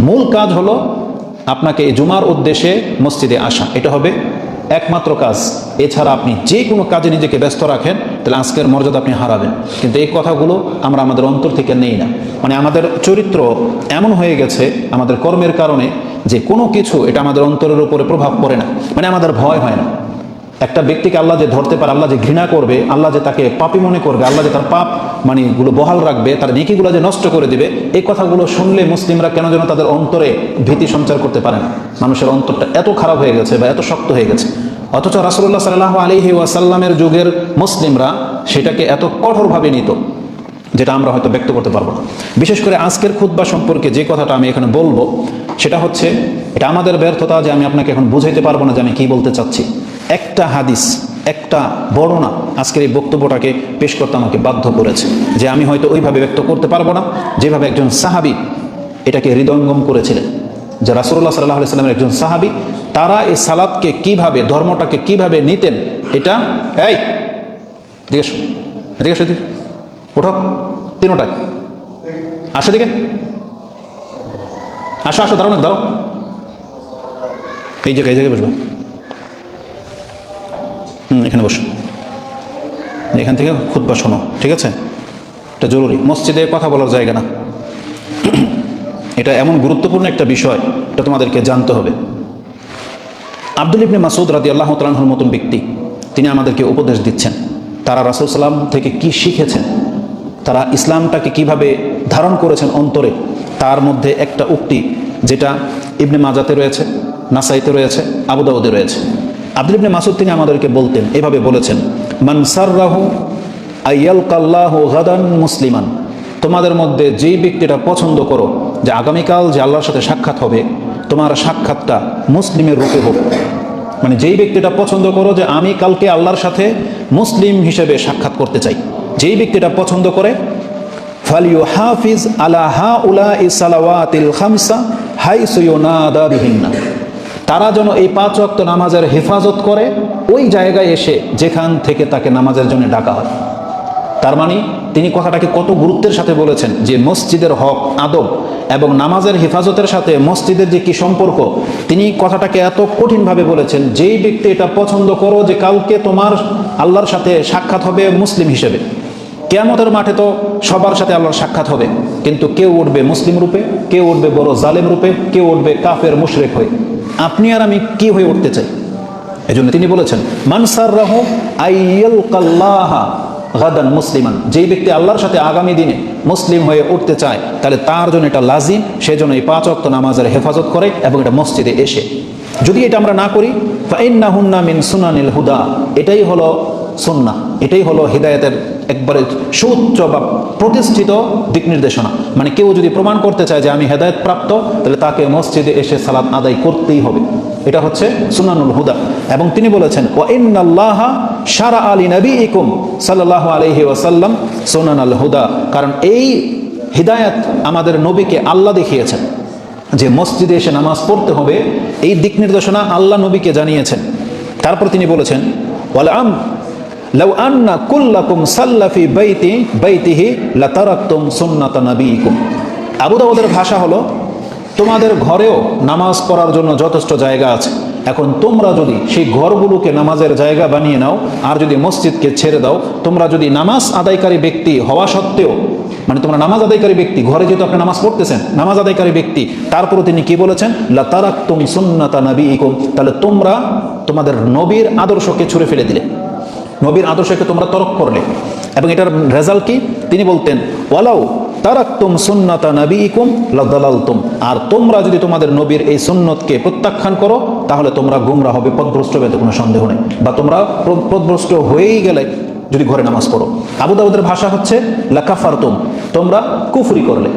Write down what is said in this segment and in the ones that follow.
মূল কাজ হলো আপনাকে এই জুমার উদ্দেশ্যে মসজিদে আসা, এটা হবে একমাত্র কাজ। এছাড়া আপনি যে কোনো কাজে নিজেকে ব্যস্ত রাখেন, তাহলে আজকের মর্যাদা আপনি হারাবেন। কিন্তু এই কথাগুলো আমরা আমাদের অন্তর থেকে নেই না। মানে আমাদের চরিত্র এমন হয়ে গেছে আমাদের কর্মের কারণে যে কোনো কিছু এটা আমাদের অন্তরের উপরে প্রভাব পড়ে না, মানে আমাদের ভয় হয় না। একটা ব্যক্তিকে আল্লাহ যে ধরতে পারে, আল্লাহ যে ঘৃণা করবে, আল্লাহ যে তাকে পাপী মনে করবে, আল্লাহ যে তার পাপ মানে গুলো বহাল রাখবে, তার নেকিগুলো যে নষ্ট করে দিবে, এই কথাগুলো শুনলে মুসলিমরা কেন যেন তাদের অন্তরে ভীতি সঞ্চার করতে পারে না। মানুষের অন্তরটা এত খারাপ হয়ে গেছে বা এত শক্ত হয়ে গেছে। অথচ রাসূলুল্লাহ সাল্লাল্লাহু আলাইহি ওয়াসাল্লামের যুগের মুসলিমরা সেটাকে এত কঠোরভাবে নিত, যেটা আমরা হয়তো ব্যক্ত করতে পারবো না। বিশেষ করে আজকের খুতবা সম্পর্কে যে কথাটা আমি এখানে বলবো, সেটা হচ্ছে এটা আমাদের ব্যর্থতা যে আমি আপনাকে এখন বুঝাইতে পারবো না যে আমি কি বলতে চাচ্ছি। একটা হাদিস, একটা বর্ণনা আজকের এই বক্তব্যটাকে পেশ করতে আমাকে বাধ্য করেছে, যে আমি হয়তো ওইভাবে ব্যক্ত করতে পারবো না যেভাবে একজন সাহাবী এটাকে হৃদয়ঙ্গম করেছিলেন। যে রাসূলুল্লাহ সাল্লাল্লাহু আলাইহি ওয়াসাল্লামের একজন সাহাবী, তারা এই সালাতকে কিভাবে, ধর্মটাকে কিভাবে নিতেন, এটা এই জিজ্ঞেস জিজ্ঞেস ওঠো, তিনোটায় আসো, দিকে আসো, আসো, দাঁড়ো না, দাঁড়ো, এই জায়গায় বসবো। এখানে বসো, এখান থেকে খুতবা শোনো, ঠিক আছে? এটা জরুরি, মসজিদে কথা বলার জায়গা না। এটা এমন গুরুত্বপূর্ণ একটা বিষয়, এটা তোমাদেরকে জানতে হবে। আব্দুল ইবনে মাসউদ রাদিয়াল্লাহু তাআলা আনহুর মতন ব্যক্তি, তিনি আমাদেরকে উপদেশ দিচ্ছেন তারা রাসূল সাল্লাম থেকে কি শিখেছেন, তারা ইসলামটাকে কিভাবে ধারণ করেছেন অন্তরে। তার মধ্যে একটা উক্তি যেটা ইবনে মাজাতে রয়েছে, নাসাইতে রয়েছে, আবু দাউদে রয়েছে। আব্দুল ইবনে মাসউদ তিনি আমাদেরকে বলতেন, এভাবে বলেছেন, মান সাররাহু আইয়ালকাল্লাহু গাদান মুসলিমান, তোমাদের মধ্যে যেই ব্যক্তিটা পছন্দ করো যে আগামীকাল যে আল্লাহর সাথে সাক্ষাৎ হবে, তোমার সাক্ষাৎটা মুসলিমের রূপে হোক। মানে যেই ব্যক্তিটা পছন্দ করো যে আমি কালকে আল্লাহর সাথে মুসলিম হিসেবে সাক্ষাৎ করতে চাই, যেই ব্যক্তিটা পছন্দ করে, ফালিয়ুহাফিজ আলা হাউলাই সালাওয়াতিল খামসা হাইসু ইউনাদা বিহিন্না, তারা যেন এই 5 ওয়াক্ত নামাজের হেফাজত করে ওই জায়গায় এসে যেখান থেকে তাকে নামাজের জন্য ডাকা হয়। তার মানে তিনি কথাটাকে কত গুরুত্বের সাথে বলেছেন যে মসজিদের হক আদব এবং নামাজের হেফাজতের সাথে মসজিদের যে কি সম্পর্ক, তিনি কথাটাকে এত কঠিনভাবে বলেছেন। যেই ব্যক্তি এটা পছন্দ করো যে কালকে তোমার আল্লাহর সাথে সাক্ষাৎ হবে মুসলিম হিসেবে, কিয়ামতের মাঠে তো সবার সাথে আল্লাহর সাক্ষাৎ হবে, কিন্তু কেউ উঠবে মুসলিম রূপে, কেউ উঠবে বড় জালেম রূপে, কেউ উঠবে কাফের মুশরিক হয়ে। আপনি আর আমি কি হয়ে উঠতে চাই? এজন্য তিনি বলেছেন, মান সাররাহু আইয়ালকাল্লাহা গাদান মুসলিমান, যেই ব্যক্তি আল্লাহর সাথে আগামী দিনে মুসলিম হয়ে উঠতে চায়, তাহলে তার জন্য এটা লাজিম, সেজন্য এই 5 ওয়াক্ত নামাজের হেফাজত করে এবং এটা মসজিদে এসে। যদি এটা আমরা না করি, ফাইন্নাহুন্না মিন সুনানিল হুদা, এটাই হলো সুন্নাহ, এটাই হলো হিদায়াতের একবারে সুউচ্চ বা প্রতিষ্ঠিত দিক নির্দেশনা। মানে কেউ যদি প্রমাণ করতে চায় যে আমি হেদায়েত প্রাপ্ত, তাহলে তাকে মসজিদে এসে সালাত আদায় করতেই হবে। এটা হচ্ছে সুনানুল হুদা। এবং তিনি বলেছেন, ওয়া ইন্নাল্লাহা শারা আলি নবীইকুম সাল্লাল্লাহু আলাইহি ওয়াসাল্লাম সুনানাল হুদা, কারণ এই হিদায়াত আমাদের নবীকে আল্লাহ দেখিয়েছেন যে মসজিদে এসে নামাজ পড়তে হবে, এই দিক নির্দেশনা আল্লাহ নবীকে জানিয়েছেন। তারপর তিনি বলেছেন, ওয়াল আম লাউ আন্না কুল্লাকুম সাল্লা ফি বাইতিহি লাতারাকতুম সুন্নাতা নবীইকুম। আবু দাউদের ভাষা হলো, তোমাদের ঘরেও নামাজ পড়ার জন্য যথেষ্ট জায়গা আছে, এখন তোমরা যদি সেই ঘরগুলোকে নামাজের জায়গা বানিয়ে নাও আর যদি মসজিদকে ছেড়ে দাও, তোমরা যদি নামাজ আদায়কারী ব্যক্তি হওয়া সত্ত্বেও, মানে তোমরা নামাজ আদায়কারী ব্যক্তি, ঘরে যেহেতু আপনি নামাজ পড়তেছেন, নামাজ আদায়কারী ব্যক্তি, তারপরও তিনি কি বলেছেন, লাতারাকতুম সুন্নাতা নবীইকুম, তাহলে তোমরা তোমাদের নবীর আদর্শকে ছুঁড়ে ফেলে দিলে, নবীর আদর্শকে তোমরা তরক করলে। এবং এটার রেজাল্ট কি? তিনি বলতেন, ওয়ালাউ তারাকতুম সুন্নাতা নবীইকুম লাদালালতুম, আর তোমরা যদি তোমাদের নবীর এই সুন্নতকে প্রত্যাখ্যান করো, তাহলে তোমরা গুমরা হবে, পথভ্রষ্ট হবে, কোনো সন্দেহ নেই, বা তোমরা পথভ্রষ্ট হয়েই গেলে যদি ঘরে নামাজ পড়ো। আবু দাউদের ভাষা হচ্ছে লাকাফারতুম, তোমরা কুফরি করলে।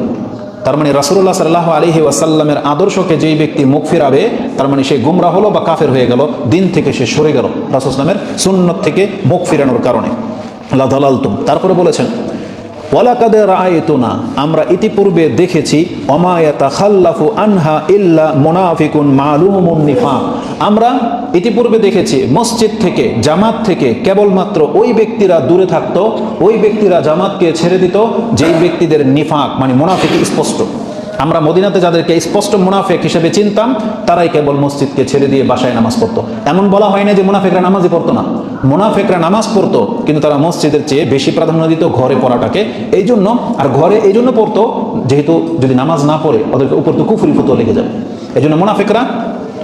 তার মানে রাসূলুল্লাহ সাল্লাল্লাহু আলাইহি ওয়াসাল্লামের আদর্শকে যেই ব্যক্তি মুখ ফিরাবে, তার মানে সে গুমরা হলো বা কাফের হয়ে গেল, দিন থেকে সে সরে গেল রাসূল সাল্লামের সুন্নত থেকে মুখ ফিরানোর কারণে। লাদালালতুম। তারপরে বলেছেন, ওয়ালাকাদ রাআইতুনা, আমরা ইতিপূর্বে দেখেছি, ওমা ইয়াতাখাল্লাফু আনহা ইল্লা মুনাফিকুন মালুমুন নিফাক, আমরা ইতিপূর্বে দেখেছি মসজিদ থেকে, জামাত থেকে কেবলমাত্র ওই ব্যক্তিরা দূরে থাকতো, ওই ব্যক্তিরা জামাতকে ছেড়ে দিত যেই ব্যক্তিদের নিফাক মানে মুনাফিক স্পষ্ট। আমরা মদিনাতে যাদেরকে স্পষ্ট মুনাফিক হিসেবে চিনতাম তারাই কেবল মসজিদকে ছেড়ে দিয়ে বাসায় নামাজ পড়তো। এমন বলা হয় না যে মুনাফিকরা নামাজই পড়তো না, মুনাফিকরা নামাজ পড়তো, কিন্তু তারা মসজিদের চেয়ে বেশি প্রাধান্য দিত ঘরে পড়াটাকে। এই জন্য, আর ঘরে এই জন্য পড়তো যেহেতু যদি নামাজ না পড়ে ওদেরকে উপর তো কুফরি ফতোয়া লেগে যাবে। এই জন্য মুনাফিকরা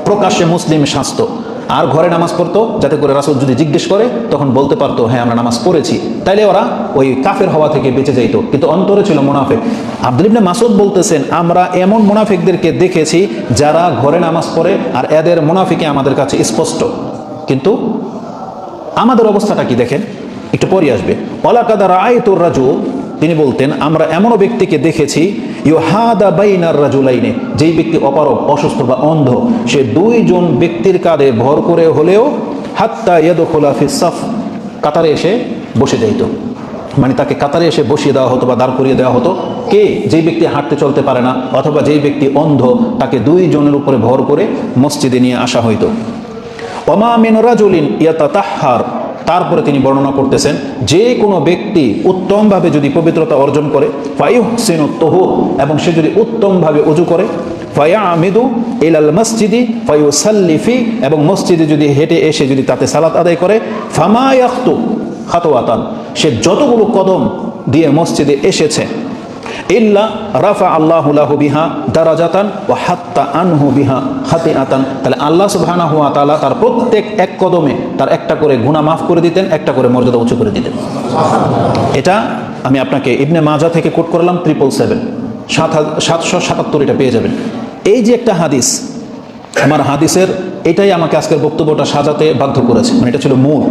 প্রকাশ্যে মুসলিম সাজতো আর ঘরে নামাজ পড়তো, যাতে করে রাসূল যদি জিজ্ঞেস করে তখন বলতে পারতো হ্যাঁ আমরা নামাজ পড়েছি। তাইলে ওরা ওই কাফের হওয়া থেকে বেঁচে যাইত, কিন্তু অন্তরে ছিল মুনাফিক। আব্দুল ইবনে মাসউদ বলতেছেন, আমরা এমন মুনাফিকদেরকে দেখেছি যারা ঘরে নামাজ পড়ে আর এদের মুনাফিকে আমাদের কাছে স্পষ্ট, কিন্তু আমাদের অবস্থাটা কি দেখেন, একটু পরে আসবে। ওয়ালাকাদ রাআইতুর রাজুল, তিনি বলতেন আমরা এমনও ব্যক্তিকে দেখেছি ইউহাদা বাইনার রাজুলাইনে, যেই ব্যক্তি অপারগ, অসুস্থ বা অন্ধ, সে দুইজন ব্যক্তির কাঁধে ভর করে হলেও হাত্তা ইয়াদখুলা ফিস সাফ, কাতারে এসে বসে যাইত। মানে তাকে কাতারে এসে বসিয়ে দেওয়া হতো বা দাঁড় করিয়ে দেওয়া হতো। কে? যেই ব্যক্তি হাঁটতে চলতে পারে না অথবা যেই ব্যক্তি অন্ধ, তাকে দুইজনের উপরে ভর করে মসজিদে নিয়ে আসা হইতো। ওমা মিন রাজুলিন ইয়াতাতাহহার, তারপরে তিনি বর্ণনা করতেছেন যে কোনো ব্যক্তি উত্তমভাবে যদি পবিত্রতা অর্জন করে, ফায়ুহসিনুত তুহুর, এবং সে যদি উত্তমভাবে ওযু করে, ফায়ামিদু ইলাল মসজিদি ফায়ুসাল্লি ফি, এবং মসজিদে যদি হেঁটে এসে যদি তাতে সালাত আদায় করে, ফামা ইয়াখতু খাতওয়াতান, সে যতগুলো কদম দিয়ে মসজিদে এসেছে, ইল্লা রাফা আল্লাহু লাহু বিহা দারাজাতান ওয়া হাত্তা আনহু বিহা খাতিআতান, তাহলে আল্লাহ সুবহানাহু ওয়া তাআলা তার প্রত্যেক এক কদমে তার একটা করে গুনাহ মাফ করে দিতেন, একটা করে মর্যাদা উঁচু করে দিতেন। এটা আমি আপনাকে ইবনে মাজাহ থেকে কোট করলাম 777, 777 এটা পেয়ে যাবেন। এই যে একটা হাদিস, আমার হাদিসের এটাই আমাকে আজকের বক্তব্যটা সাজাতে বাধ্য করেছে, মানে এটা ছিল মূল।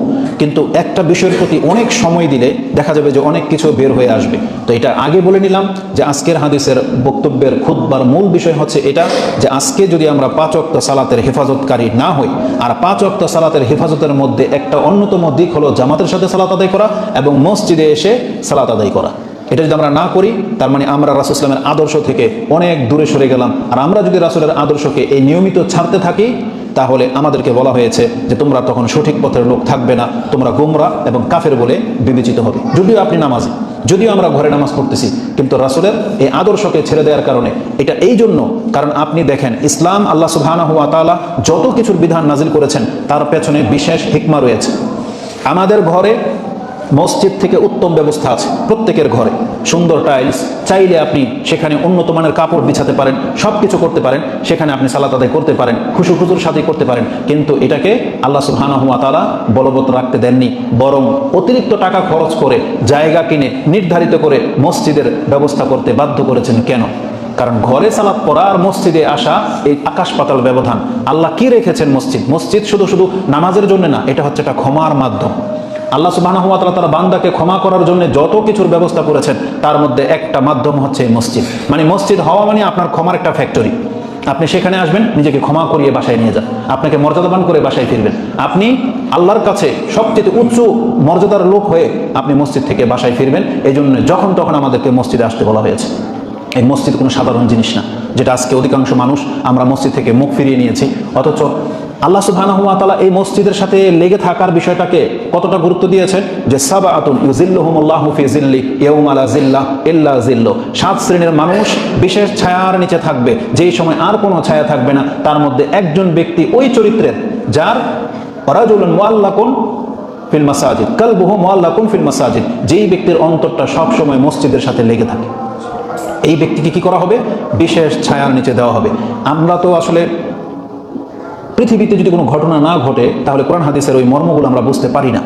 কিন্তু একটা বিষয়ের প্রতি অনেক সময় দিলে দেখা যাবে যে অনেক কিছু বের হয়ে আসবে। তো এটা আগে বলে নিলাম যে আজকের হাদিসের বক্তব্যের খুতবার মূল বিষয় হচ্ছে এটা, যে আজকে যদি আমরা 5 ওয়াক্ত সালাতের হেফাজতকারী না হই, আর 5 ওয়াক্ত সালাতের হেফাজতের মধ্যে একটা অন্যতম দিক হলো জামাতের সাথে সালাত আদায় করা এবং মসজিদে এসে সালাত আদায় করা। এটা যদি আমরা না করি, তার মানে আমরা রাসূল সাল্লাল্লাহু আলাইহি ওয়াসাল্লামের আদর্শ থেকে অনেক দূরে সরে গেলাম। আর আমরা যদি রাসূলের আদর্শকে এই নিয়মিত ছাড়তে থাকি, তাহলে আমাদেরকে বলা হয়েছে যে তোমরা তখন সঠিক পথের লোক থাকবে না, তোমরা গোমরা এবং কাফের বলে বিবেচিত হবে। যদিও আপনি নামাজি, যদিও আমরা ঘরে নামাজ পড়তেছি, কিন্তু রাসূলের এই আদর্শকে ছেড়ে দেওয়ার কারণে, এটা এই জন্য কারণ আপনি দেখেন ইসলাম আল্লাহ সুবহানাহু ওয়া তাআলা যত কিছুর বিধান নাজিল করেছেন তার পেছনে বিশেষ হিকমা রয়েছে। আমাদের ঘরে মসজিদ থেকে উত্তম ব্যবস্থা আছে, প্রত্যেকের ঘরে সুন্দর টাইলস, চাইলে আপনি সেখানে উন্নত মানের কাপড় বিছাতে পারেন, সব কিছু করতে পারেন, সেখানে আপনি সালাত আদায় করতে পারেন, খুশুর সাথে করতে পারেন। কিন্তু এটাকে আল্লাহ সুবহানাহু ওয়া তাআলা বলবৎ রাখতে দেননি, বরং অতিরিক্ত টাকা খরচ করে জায়গা কিনে নির্ধারিত করে মসজিদের ব্যবস্থা করতে বাধ্য করেছেন। কেন? কারণ ঘরে সালাত পড়া আর মসজিদে আসা এই আকাশ পাতাল ব্যবধান। আল্লাহ কি রেখেছেন মসজিদ? মসজিদ শুধু নামাজের জন্য না, এটা হচ্ছে একটা ক্ষমার মাধ্যম। আল্লাহ সুবহানাহু ওয়া তাআলা তার বান্দাকে ক্ষমা করার জন্য যত কিছুর ব্যবস্থা করেছেন তার মধ্যে একটা মাধ্যম হচ্ছে মসজিদ। মানে মসজিদ হওয়া মানে আপনার ক্ষমার একটা ফ্যাক্টরি। আপনি সেখানে আসবেন, নিজেকে ক্ষমা করিয়ে বাসায় নিয়ে যান, আপনাকে মর্যাদাবান করে বাসায় ফিরবেন। আপনি আল্লাহর কাছে সবচেয়ে উচ্চ মর্যাদার লোক হয়ে আপনি মসজিদ থেকে বাসায় ফিরবেন। এই জন্য যখন তখন আমাদেরকে মসজিদে আসতে বলা হয়েছে। এই মসজিদ কোনো সাধারণ জিনিস না, যেটা আজকে অধিকাংশ মানুষ আমরা মসজিদ থেকে মুখ ফিরিয়ে নিয়েছি। অথচ আল্লাহ সুবহানাহু ওয়া তাআলা এই মসজিদের সাথে লেগে থাকার বিষয়টাকে কতটা গুরুত্ব দিয়েছেন, যে সাবআতুন ইউযিল্লুহুমুল্লাহু ফি যিল্লি ইয়াউমা লা যিল্লা ইল্লা যিল্লু, 7 শ্রেণীর মানুষ বিশেষ ছায়ার নিচে থাকবে, যেই সময় আর কোনো ছায়া থাকবে না। তার মধ্যে একজন ব্যক্তি ওই চরিত্রের, যার রাজুলুন মুআল্লাকুন ফিল মাসাজিদ কালবুহু মুআল্লাকুন ফিল মাসাজিদ, যেই ব্যক্তির অন্তরটা সব সময় মসজিদের সাথে লেগে থাকে, এই ব্যক্তিকে কি করা হবে? বিশেষ ছায়ার নিচে দেওয়া হবে। আমরা তো আসলে পৃথিবীতে যদি কোনো ঘটনা না ঘটে তাহলে কোরআন হাদিসের ওই মর্মগুলো আমরা বুঝতে পারি না।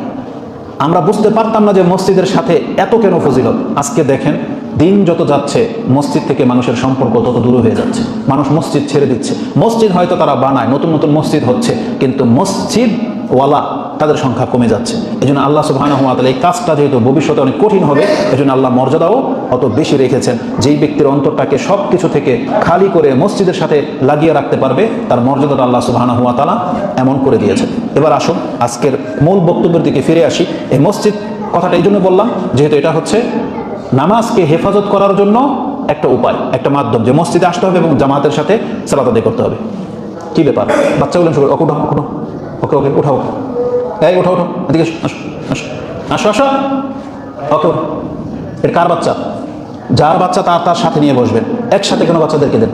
আমরা বুঝতে পারতাম না যে মসজিদের সাথে এত কেন ফজিলত। আজকে দেখেন দিন যত যাচ্ছে মসজিদ থেকে মানুষের সম্পর্ক তত দূরে হয়ে যাচ্ছে, মানুষ মসজিদ ছেড়ে দিচ্ছে। মসজিদ হয়তো তারা বানায়, নতুন নতুন মসজিদ হচ্ছে, কিন্তু মসজিদওয়ালা তাদের সংখ্যা কমে যাচ্ছে। এই জন্য আল্লাহ সুবহানাহু ওয়া তাআলা এই কাজটা যেহেতু ভবিষ্যতে অনেক কঠিন হবে, এই জন্য আল্লাহ মর্যাদাও অত বেশি রেখেছেন। যেই ব্যক্তির অন্তরটাকে সব কিছু থেকে খালি করে মসজিদের সাথে লাগিয়ে রাখতে পারবে, তার মর্যাদাটা আল্লাহ সুবহানাহু ওয়া তাআলা এমন করে দিয়েছেন। এবার আসুন আজকের মূল বক্তব্যের দিকে ফিরে আসি। এই মসজিদ কথাটা এই জন্য বললাম, যেহেতু এটা হচ্ছে নামাজকে হেফাজত করার জন্য একটা উপায়, একটা মাধ্যম, যে মসজিদে আসতে হবে এবং জামাতের সাথে সালাত আদায় করতে হবে। কি ব্যাপার? বাচ্চাগুলো সবাই ওকে ওঠো, ওকে ওকে উঠাও, এই ওঠো ওঠো, এদিকে আসো আসো আসো আসো, ওকে ওঠো। এটা কার বাচ্চা? যার বাচ্চা তার সাথে নিয়ে বসবেন। একসাথে কেন বাচ্চাদেরকে দেন?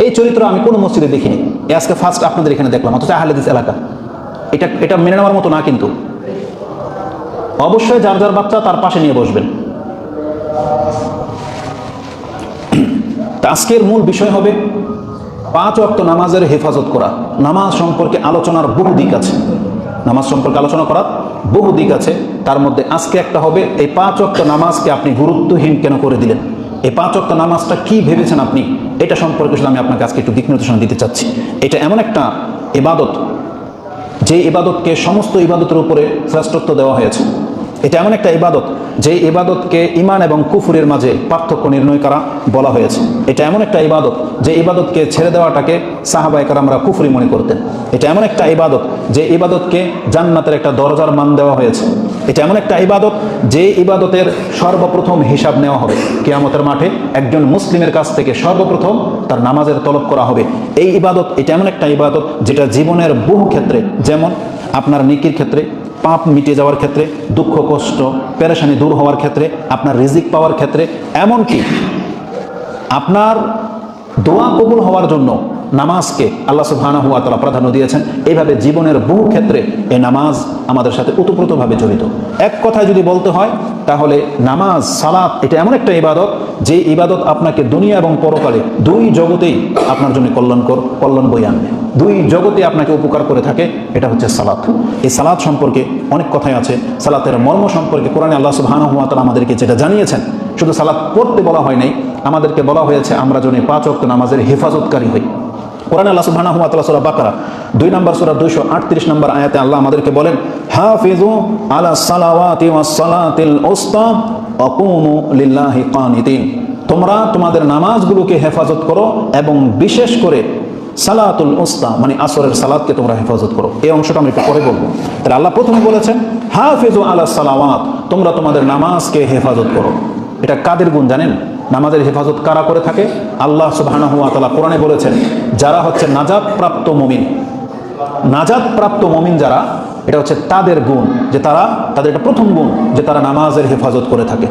এই চরিত্র আমি কোনো মসজিদে দেখিনি, আজকে ফার্স্ট আপনাদের এখানে দেখলাম, অথচ আহলে হাদিস এলাকা। এটা মেনে নেওয়ার মতো না। কিন্তু অবশ্যই যার যার বাচ্চা তার পাশে নিয়ে বসবেন। আজকের মূল বিষয় হবে 5 ওয়াক্ত নামাজের হেফাজত করা। নামাজ সম্পর্কে আলোচনার বহু দিক আছে, নামাজ সম্পর্কে আলোচনা করার বহু দিক আছে। তার মধ্যে আজকে একটা হবে এই 5 ওয়াক্ত নামাজকে আপনি গুরুত্বহীন কেন করে দিলেন, এই 5 ওয়াক্ত নামাজটা কি ভেবেছেন আপনি, এটা সম্পর্কে আমি আপনাকে আজকে একটু দিক নির্দেশনা দিতে চাচ্ছি। এটা এমন একটা ইবাদত যে ইবাদতকে সমস্ত ইবাদতের উপরে শ্রেষ্ঠত্ব দেওয়া হয়েছে। এটা এমন একটা ইবাদত যে ইবাদতকে ঈমান এবং কুফরের মাঝে পার্থক্য নির্ণয় করা বলা হয়েছে। এটা এমন একটা ইবাদত যে ইবাদতকে ছেড়ে দেওয়াটাকে সাহাবায়ে কেরামরা কুফরি মনে করতেন। এটা এমন একটা ইবাদত যে ইবাদতকে জান্নাতের একটা দরজার মান দেওয়া হয়েছে। এটা এমন একটা ইবাদত যে ইবাদতের সর্বপ্রথম হিসাব নেওয়া হবে কিয়ামতের মাঠে। একজন মুসলিমের কাছ থেকে সর্বপ্রথম তার নামাজের তলব করা হবে। এই ইবাদত এটা এমন একটা ইবাদত যেটা জীবনের বহু ক্ষেত্রে, যেমন আপনার নেকির ক্ষেত্রে, পাপ মিটে যাওয়ার ক্ষেত্রে, দুঃখ কষ্ট পেরেশানি দূর হওয়ার ক্ষেত্রে, আপনার রিজিক পাওয়ার ক্ষেত্রে, এমনকি আপনার দোয়া কবুল হওয়ার জন্য নামাজকে আল্লাহ সুবহানাহু ওয়া তাআলা প্রাধান্য দিয়েছেন। এইভাবে জীবনের বহু ক্ষেত্রে এই নামাজ আমাদের সাথে ওতপ্রোতভাবে জড়িত। এক কথায় যদি বলতে হয় তাহলে নামাজ, সালাত এটা এমন একটা ইবাদত যে ইবাদত আপনাকে দুনিয়া এবং পরকালে দুই জগতেই আপনার জন্য কল্যাণ বয়ে আনবে, দুই জগতে আপনাকে উপকার করে থাকে। এটা হচ্ছে সালাত। এই সালাত সম্পর্কে অনেক কথাই আছে। সালাতের মর্ম সম্পর্কে কোরআনে আল্লাহ সুবহানাহু ওয়া তাআলা আমাদেরকে যেটা জানিয়েছেন, শুধু সালাত পড়তে বলা হয় নাই, আমাদেরকে বলা হয়েছে আমরা যেন 5 ওয়াক্ত নামাজের হেফাজতকারী হই। কোরআনে আল্লাহ সুবহানাহু ওয়া তাআলা সূরা বাকারা 2 নম্বর সূরা 238 নম্বর আয়াতে আল্লাহ আমাদেরকে বলেন, হাফিজু আলা সালাওয়াতি ওয়াস সালাতিল উসতা ওয়া কুমু লিল্লাহি কানিতিন। তোমরা তোমাদের নামাজগুলোকে হেফাজত করো এবং বিশেষ করে সালাতুল উসতা মানে আসরের সালাতকে তোমরা হেফাজত করো। এই অংশটা আমি একটু পরে বলবো। তাহলে আল্লাহ প্রথমে বলেছেন হাফিজু আলা সালাওয়াত, তোমরা তোমাদের নামাজকে হেফাজত করো। এটা কাদের গুণ জানেন? নামাজের হেফাজত কারা করে থাকে? আল্লাহ সুবহানাহু ওয়া তাআলা কোরআনে বলেছেন যারা হচ্ছে নাজাত প্রাপ্ত মুমিন, নাজাত প্রাপ্ত মুমিন যারা, এটা হচ্ছে তাদের গুণ যে তাদের এটা প্রথম গুণ যে তারা নামাজের হেফাজত করে থাকে।